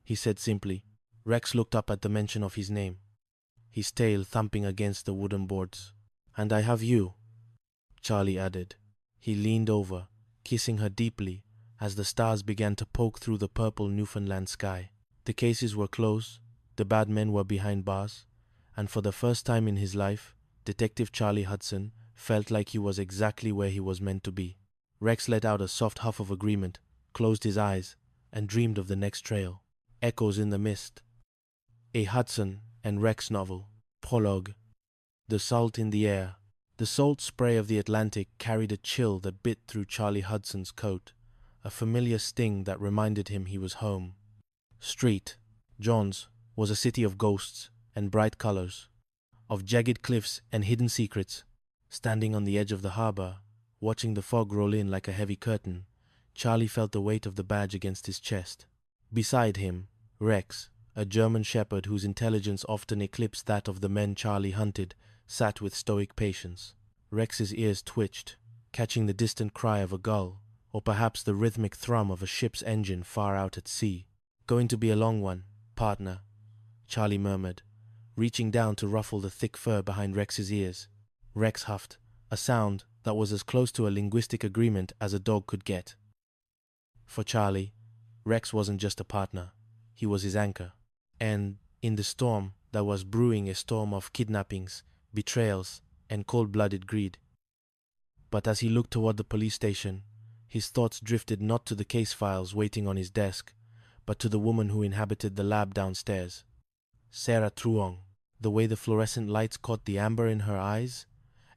he said simply. Rex looked up at the mention of his name, his tail thumping against the wooden boards. "And I have you," Charlie added. He leaned over, kissing her deeply as the stars began to poke through the purple Newfoundland sky. The cases were closed, the bad men were behind bars, and for the first time in his life, Detective Charlie Hudson felt like he was exactly where he was meant to be. Rex let out a soft huff of agreement, closed his eyes, and dreamed of the next trail. Echoes in the Mist. A Hudson and Rex novel. Prologue. The salt in the air. The salt spray of the Atlantic carried a chill that bit through Charlie Hudson's coat, a familiar sting that reminded him he was home. Street, John's, was a city of ghosts and bright colors, of jagged cliffs and hidden secrets. Standing on the edge of the harbor, watching the fog roll in like a heavy curtain, Charlie felt the weight of the badge against his chest. Beside him, Rex, a German shepherd whose intelligence often eclipsed that of the men Charlie hunted, sat with stoic patience. Rex's ears twitched, catching the distant cry of a gull, or perhaps the rhythmic thrum of a ship's engine far out at sea. "Going to be a long one, partner," Charlie murmured, reaching down to ruffle the thick fur behind Rex's ears. Rex huffed, a sound that was as close to a linguistic agreement as a dog could get. For Charlie, Rex wasn't just a partner, he was his anchor. And in the storm that was brewing, a storm of kidnappings, betrayals, and cold-blooded greed. But as he looked toward the police station, his thoughts drifted not to the case files waiting on his desk, but to the woman who inhabited the lab downstairs. Sarah Truong. The way the fluorescent lights caught the amber in her eyes,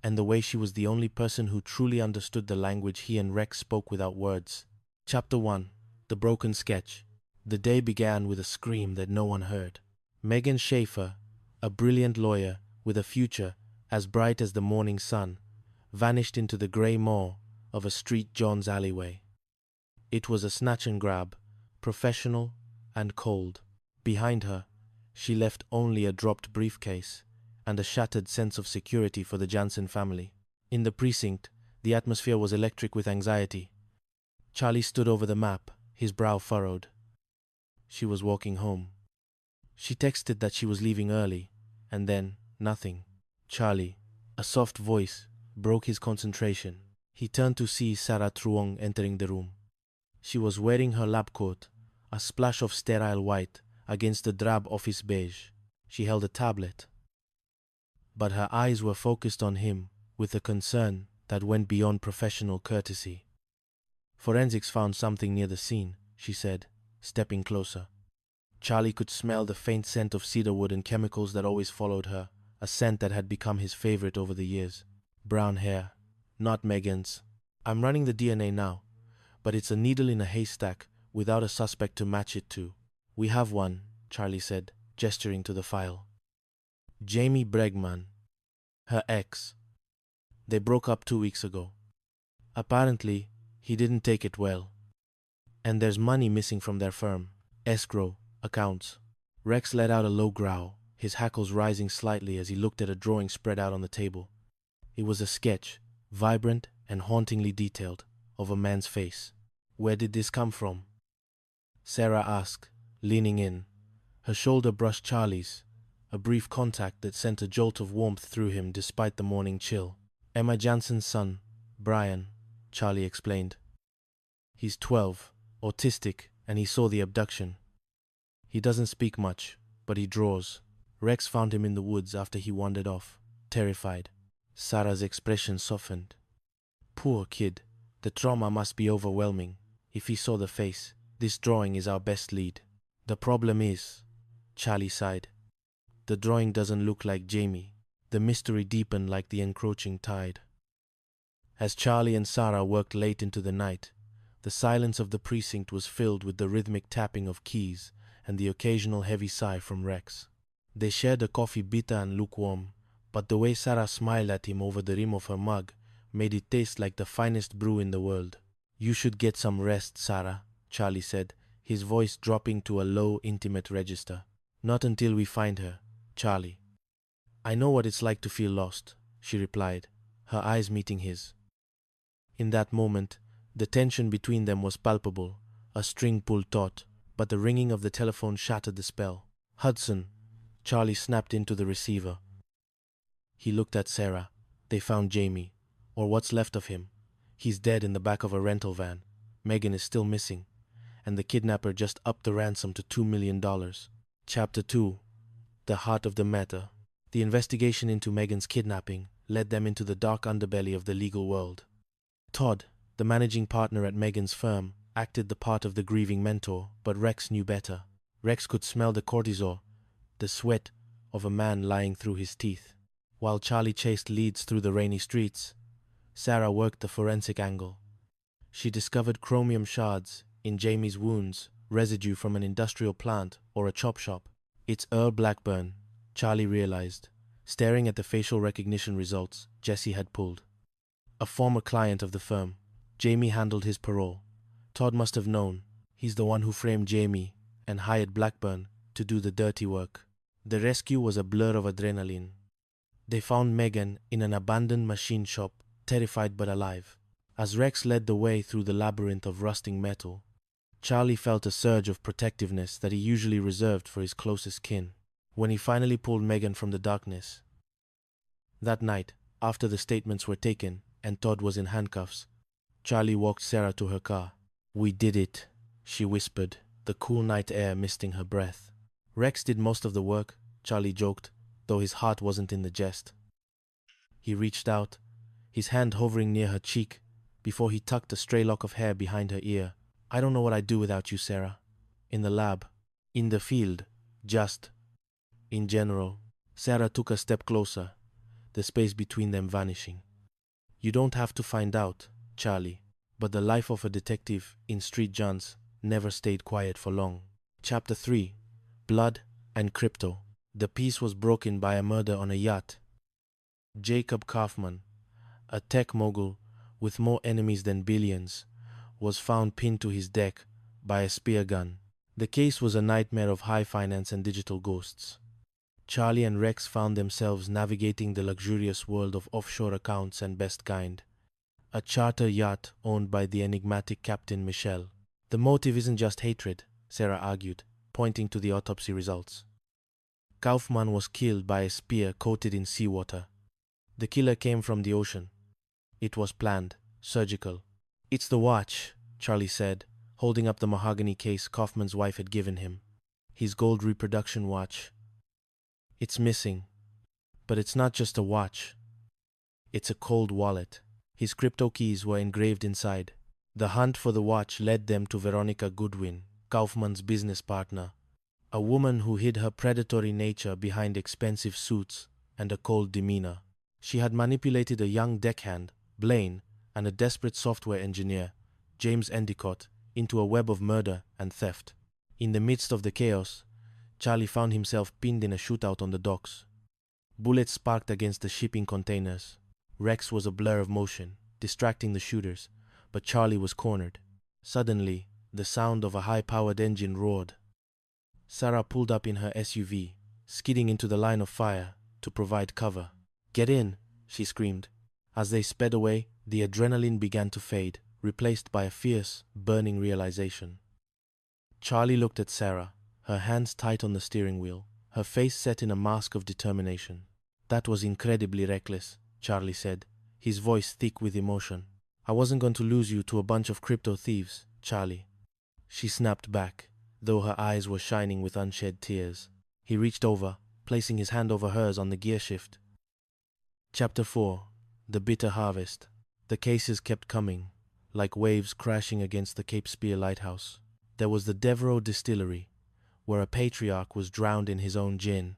and the way she was the only person who truly understood the language he and Rex spoke without words. Chapter 1. The Broken Sketch. The day began with a scream that no one heard. Megan Schaefer, a brilliant lawyer with a future as bright as the morning sun, vanished into the grey maw of a Street John's alleyway. It was a snatch and grab, professional and cold. Behind her, she left only a dropped briefcase and a shattered sense of security for the Jansen family. In the precinct, the atmosphere was electric with anxiety. Charlie stood over the map, his brow furrowed. She was walking home. She texted that she was leaving early, and then nothing. Charlie, a soft voice, broke his concentration. He turned to see Sarah Truong entering the room. She was wearing her lab coat, a splash of sterile white against the drab office beige. She held a tablet, but her eyes were focused on him with a concern that went beyond professional courtesy. "Forensics found something near the scene," she said, stepping closer. Charlie could smell the faint scent of cedarwood and chemicals that always followed her, a scent that had become his favorite over the years. Brown hair. Not Megan's. "I'm running the DNA now, but it's a needle in a haystack without a suspect to match it to." "We have one," Charlie said, gesturing to the file. "Jamie Bregman. Her ex. They broke up 2 weeks ago. Apparently, he didn't take it well. And there's money missing from their firm. Escrow, accounts." Rex let out a low growl, his hackles rising slightly as he looked at a drawing spread out on the table. It was a sketch, vibrant and hauntingly detailed, of a man's face. "Where did this come from?" Sarah asked, leaning in. Her shoulder brushed Charlie's, a brief contact that sent a jolt of warmth through him despite the morning chill. "Emma Jansen's son, Brian," Charlie explained. "He's 12, autistic, and he saw the abduction. He doesn't speak much, but he draws. Rex found him in the woods after he wandered off, terrified." Sarah's expression softened. "Poor kid. The trauma must be overwhelming. If he saw the face, this drawing is our best lead." "The problem is," Charlie sighed, "the drawing doesn't look like Jamie." The mystery deepened like the encroaching tide. As Charlie and Sarah worked late into the night, the silence of the precinct was filled with the rhythmic tapping of keys and the occasional heavy sigh from Rex. They shared a coffee bitter and lukewarm, but the way Sarah smiled at him over the rim of her mug made it taste like the finest brew in the world. "You should get some rest, Sarah," Charlie said, his voice dropping to a low, intimate register. "Not until we find her, Charlie." "I know what it's like to feel lost," she replied, her eyes meeting his. In that moment, the tension between them was palpable, a string pulled taut, but the ringing of the telephone shattered the spell. "Hudson," Charlie snapped into the receiver. He looked at Sarah. "They found Jamie, or what's left of him. He's dead in the back of a rental van. Megan is still missing, and the kidnapper just upped the ransom to $2 million. Chapter 2. The Heart of the Matter. The investigation into Megan's kidnapping led them into the dark underbelly of the legal world. Todd, the managing partner at Megan's firm, acted the part of the grieving mentor, but Rex knew better. Rex could smell the cortisol, the sweat of a man lying through his teeth. While Charlie chased leads through the rainy streets, Sarah worked the forensic angle. She discovered chromium shards in Jamie's wounds, residue from an industrial plant or a chop shop. "It's Earl Blackburn," Charlie realized, staring at the facial recognition results Jesse had pulled. A former client of the firm. Jamie handled his parole. Todd must have known. He's the one who framed Jamie and hired Blackburn to do the dirty work. The rescue was a blur of adrenaline. They found Megan in an abandoned machine shop, terrified but alive. As Rex led the way through the labyrinth of rusting metal, Charlie felt a surge of protectiveness that he usually reserved for his closest kin. When he finally pulled Megan from the darkness. That night, after the statements were taken and Todd was in handcuffs, Charlie walked Sarah to her car. "We did it," she whispered, the cool night air misting her breath. "Rex did most of the work," Charlie joked, though his heart wasn't in the jest. He reached out, his hand hovering near her cheek, before he tucked a stray lock of hair behind her ear. "I don't know what I'd do without you, Sarah. In the lab, in the field, just in general." Sarah took a step closer, the space between them vanishing. "You don't have to find out, Charlie, but the life of a detective in street junks never stayed quiet for long." Chapter 3. Blood and Crypto. The peace was broken by a murder on a yacht. Jacob Kaufman, a tech mogul with more enemies than billions, was found pinned to his deck by a spear gun. The case was a nightmare of high finance and digital ghosts. Charlie and Rex found themselves navigating the luxurious world of offshore accounts and best kind, a charter yacht owned by the enigmatic Captain Michel. "The motive isn't just hatred," Sarah argued, pointing to the autopsy results. "Kaufman was killed by a spear coated in seawater. The killer came from the ocean. It was planned, surgical." "It's the watch," Charlie said, holding up the mahogany case Kaufman's wife had given him. His gold reproduction watch. "It's missing. But it's not just a watch. It's a cold wallet." His crypto keys were engraved inside. The hunt for the watch led them to Veronica Goodwin, Kaufman's business partner, a woman who hid her predatory nature behind expensive suits and a cold demeanor. She had manipulated a young deckhand, Blaine, and a desperate software engineer, James Endicott, into a web of murder and theft. In the midst of the chaos, Charlie found himself pinned in a shootout on the docks. Bullets sparked against the shipping containers. Rex was a blur of motion, distracting the shooters, but Charlie was cornered. Suddenly, the sound of a high-powered engine roared. Sarah pulled up in her SUV, skidding into the line of fire to provide cover. "Get in," she screamed. As they sped away, the adrenaline began to fade, replaced by a fierce, burning realization. Charlie looked at Sarah, her hands tight on the steering wheel, her face set in a mask of determination. "That was incredibly reckless," Charlie said, his voice thick with emotion. "I wasn't going to lose you to a bunch of crypto thieves, Charlie." She snapped back, though her eyes were shining with unshed tears. He reached over, placing his hand over hers on the gear shift. Chapter 4. The Bitter Harvest. The cases kept coming, like waves crashing against the Cape Spear lighthouse. There was the Devereux Distillery, where a patriarch was drowned in his own gin,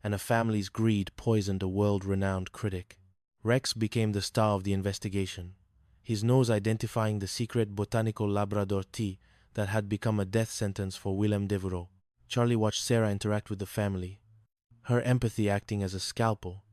and a family's greed poisoned a world-renowned critic. Rex became the star of the investigation, his nose identifying the secret botanical Labrador tea that had become a death sentence for Willem Devereux. Charlie watched Sarah interact with the family, her empathy acting as a scalpel,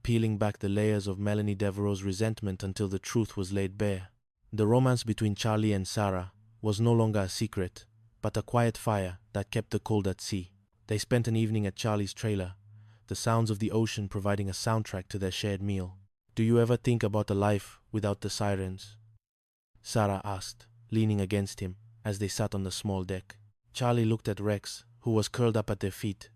peeling back the layers of Melanie Devereux's resentment until the truth was laid bare. The romance between Charlie and Sarah was no longer a secret, but a quiet fire that kept the cold at sea. They spent an evening at Charlie's trailer, the sounds of the ocean providing a soundtrack to their shared meal. "Do you ever think about a life without the sirens?" Sarah asked, leaning against him as they sat on the small deck. Charlie looked at Rex, who was curled up at their feet.